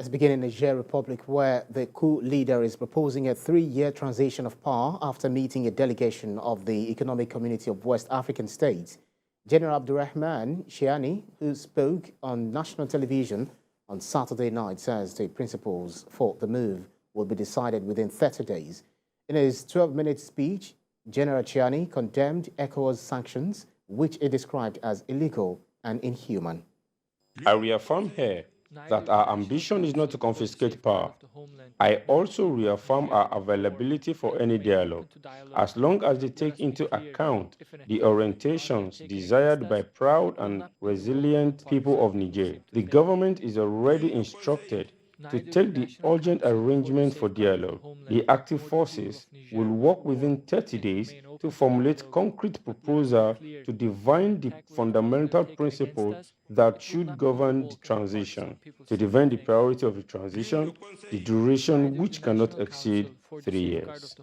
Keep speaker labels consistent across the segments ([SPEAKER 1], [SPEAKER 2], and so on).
[SPEAKER 1] Let's begin in the Niger Republic, where the coup leader is proposing a 3-year transition of power after meeting a delegation of the Economic Community of West African States. General Abdurrahman Chiani, who spoke on national television on Saturday night, says the principles for the move will be decided within 30 days. In his 12-minute speech, General Chiani condemned ECOWAS sanctions, which he described as illegal and inhuman.
[SPEAKER 2] I reaffirm here that our ambition is not to confiscate power. I also reaffirm our availability for any dialogue, as long as they take into account the orientations desired by proud and resilient people of Niger. The government is already instructed to take the urgent arrangement for dialogue. The active forces will work within 30 days to formulate concrete proposals to define the fundamental principles that should govern the transition, to define the priority of the transition, the duration which cannot exceed 3 years.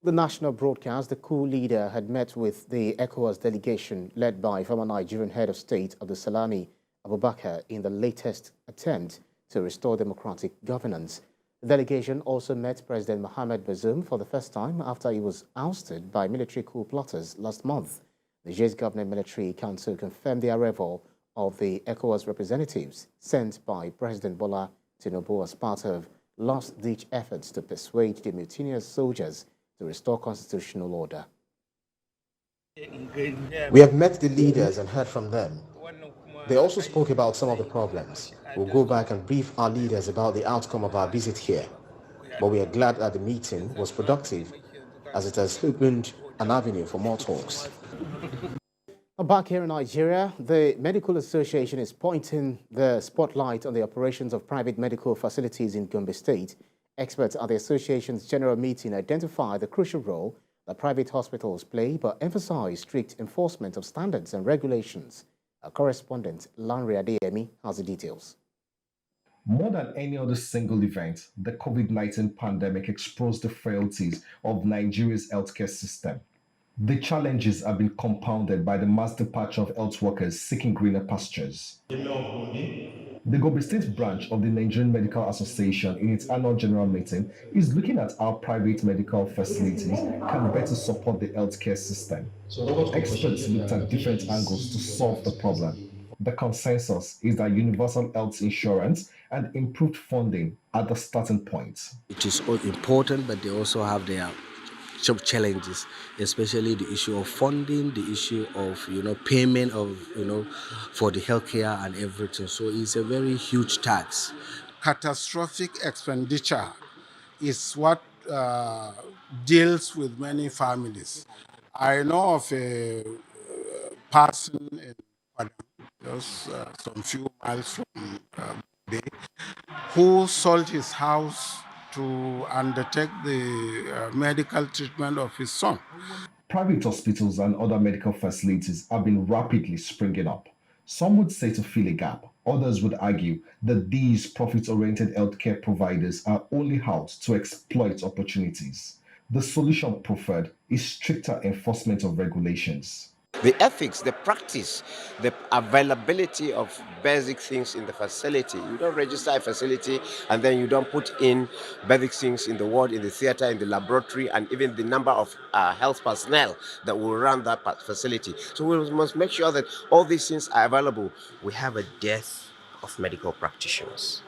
[SPEAKER 1] The national broadcast, the coup leader had met with the ECOWAS delegation led by former Nigerian head of state Abdulsalami Abubakar in the latest attempt to restore democratic governance. The delegation also met President Mohamed Bazoum for the first time after he was ousted by military coup plotters last month. Niger's Government Military Council confirmed the arrival of the ECOWAS representatives sent by President Bola Tinubu as part of last-ditch efforts to persuade the mutinous soldiers to restore constitutional order.
[SPEAKER 3] We have met the leaders and heard from them. They also spoke about some of the problems. We'll go back and brief our leaders about the outcome of our visit here. But we are glad that the meeting was productive, as it has opened an avenue for more talks.
[SPEAKER 1] Back here in Nigeria, the Medical Association is pointing the spotlight on the operations of private medical facilities in Gombe State. Experts at the association's general meeting identify the crucial role that private hospitals play, but emphasize strict enforcement of standards and regulations. Our correspondent, Lanre Adeyemi, has the details.
[SPEAKER 4] More than any other single event, the COVID-19 pandemic exposed the frailties of Nigeria's healthcare system. The challenges have been compounded by the mass departure of health workers seeking greener pastures. The Gombe State branch of the Nigerian Medical Association in its annual general meeting is looking at how private medical facilities can better support the healthcare system. Experts looked at different angles to solve the problem. The consensus is that universal health insurance and improved funding are the starting point.
[SPEAKER 5] It is all important, but they also have their challenges, especially the issue of funding, the issue of payment of for the healthcare and everything. So it's a very huge tax.
[SPEAKER 6] Catastrophic expenditure is what deals with many families. I know of a person in Padang, just some few miles from Bay, who sold his house to undertake the medical treatment of his son.
[SPEAKER 4] Private hospitals and other medical facilities have been rapidly springing up. Some would say to fill a gap. Others would argue that these profit-oriented healthcare providers are only out to exploit opportunities. The solution preferred is stricter enforcement of regulations.
[SPEAKER 7] The ethics, the practice, the availability of basic things in the facility. You don't register a facility and then you don't put in basic things in the ward, in the theater, in the laboratory, and even the number of health personnel that will run that facility. So we must make sure that all these things are available. We have a dearth of medical practitioners.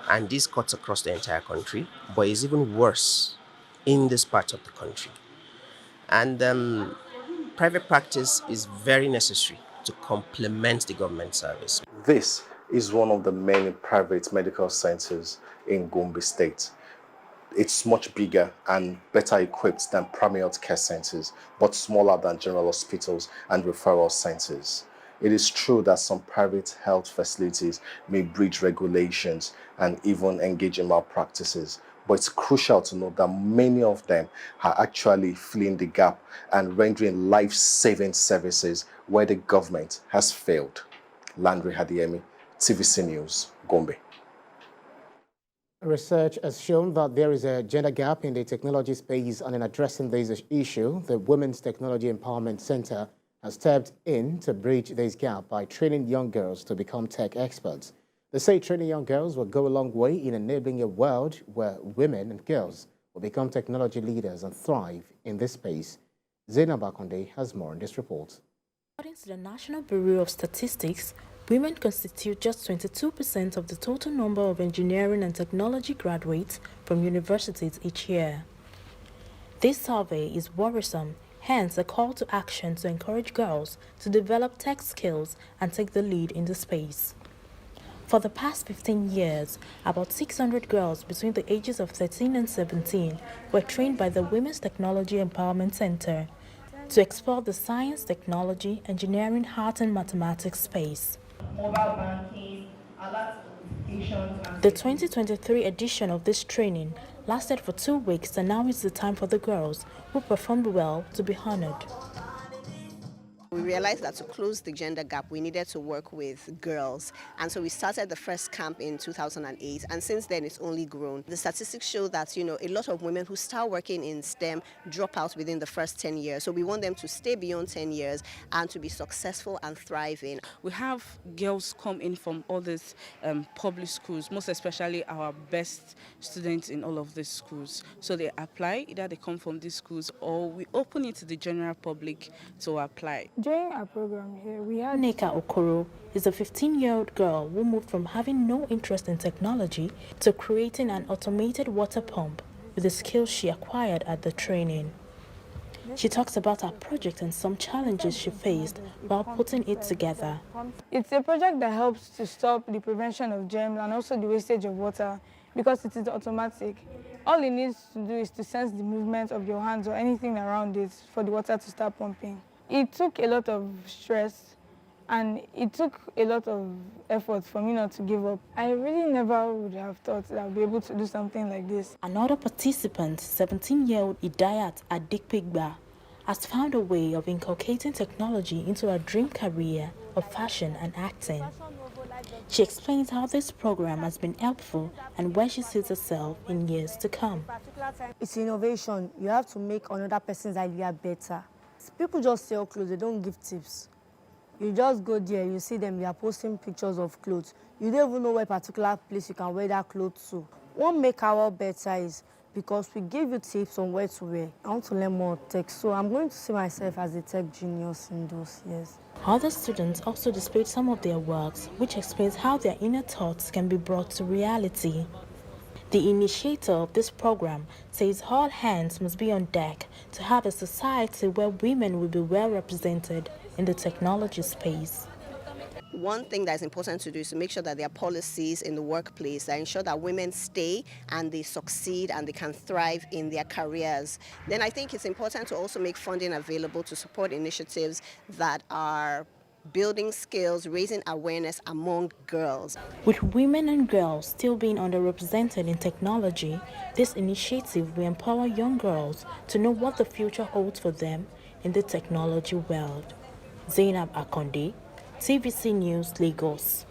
[SPEAKER 7] And this cuts across the entire country, but it's even worse in this part of the country. And private practice is very necessary to complement the government service.
[SPEAKER 8] This is one of the many private medical centers in Gombe State. It's much bigger and better equipped than primary health care centers, but smaller than general hospitals and referral centers. It is true that some private health facilities may breach regulations and even engage in malpractices. But it's crucial to note that many of them are actually filling the gap and rendering life-saving services where the government has failed. Lanre Adeyemi, TVC News, Gombe.
[SPEAKER 1] Research has shown that there is a gender gap in the technology space, and in addressing this issue, the Women's Technology Empowerment Center has stepped in to bridge this gap by training young girls to become tech experts. They say training young girls will go a long way in enabling a world where women and girls will become technology leaders and thrive in this space. Zainab Akonde has more in this report.
[SPEAKER 9] According to the National Bureau of Statistics, women constitute just 22% of the total number of engineering and technology graduates from universities each year. This survey is worrisome, hence a call to action to encourage girls to develop tech skills and take the lead in the space. For the past 15 years, about 600 girls between the ages of 13 and 17 were trained by the Women's Technology Empowerment Center to explore the science, technology, engineering, art and mathematics space. The 2023 edition of this training lasted for 2 weeks, and now is the time for the girls who performed well to be honored.
[SPEAKER 10] We realized that to close the gender gap, we needed to work with girls. And so we started the first camp in 2008, and since then it's only grown. The statistics show that, a lot of women who start working in STEM drop out within the first 10 years. So we want them to stay beyond 10 years and to be successful and thriving.
[SPEAKER 11] We have girls come in from all these public schools, most especially our best students in all of these schools. So they apply, either they come from these schools or we open it to the general public to apply.
[SPEAKER 12] During our program here, we had
[SPEAKER 9] Neka Okoro is a 15-year-old girl who moved from having no interest in technology to creating an automated water pump with the skills she acquired at the training. She talks about her project and some challenges she faced while putting it together.
[SPEAKER 12] It's a project that helps to stop the prevention of germs and also the wastage of water because it is automatic. All it needs to do is to sense the movement of your hands or anything around it for the water to start pumping. It took a lot of stress and it took a lot of effort for me not to give up. I really never would have thought that I would be able to do something like this.
[SPEAKER 9] Another participant, 17-year-old Idayat Adikpigba, has found a way of inculcating technology into her dream career of fashion and acting. She explains how this program has been helpful and where she sees herself in years to come.
[SPEAKER 13] It's innovation. You have to make another person's idea better. People just sell clothes, they don't give tips. You just go there, you see them, they are posting pictures of clothes. You don't even know what particular place you can wear that clothes to. What make our better is because we give you tips on where to wear. I want to learn more tech, so I'm going to see myself as a tech genius in those years.
[SPEAKER 9] Other students also displayed some of their works, which explains how their inner thoughts can be brought to reality. The initiator of this program says all hands must be on deck to have a society where women will be well represented in the technology space.
[SPEAKER 10] One thing that is important to do is to make sure that there are policies in the workplace that ensure that women stay and they succeed and they can thrive in their careers. Then I think it's important to also make funding available to support initiatives that are building skills, raising awareness among girls.
[SPEAKER 9] With women and girls still being underrepresented in technology, this initiative will empower young girls to know what the future holds for them in the technology world. Zainab Akonde, TVC News, Lagos.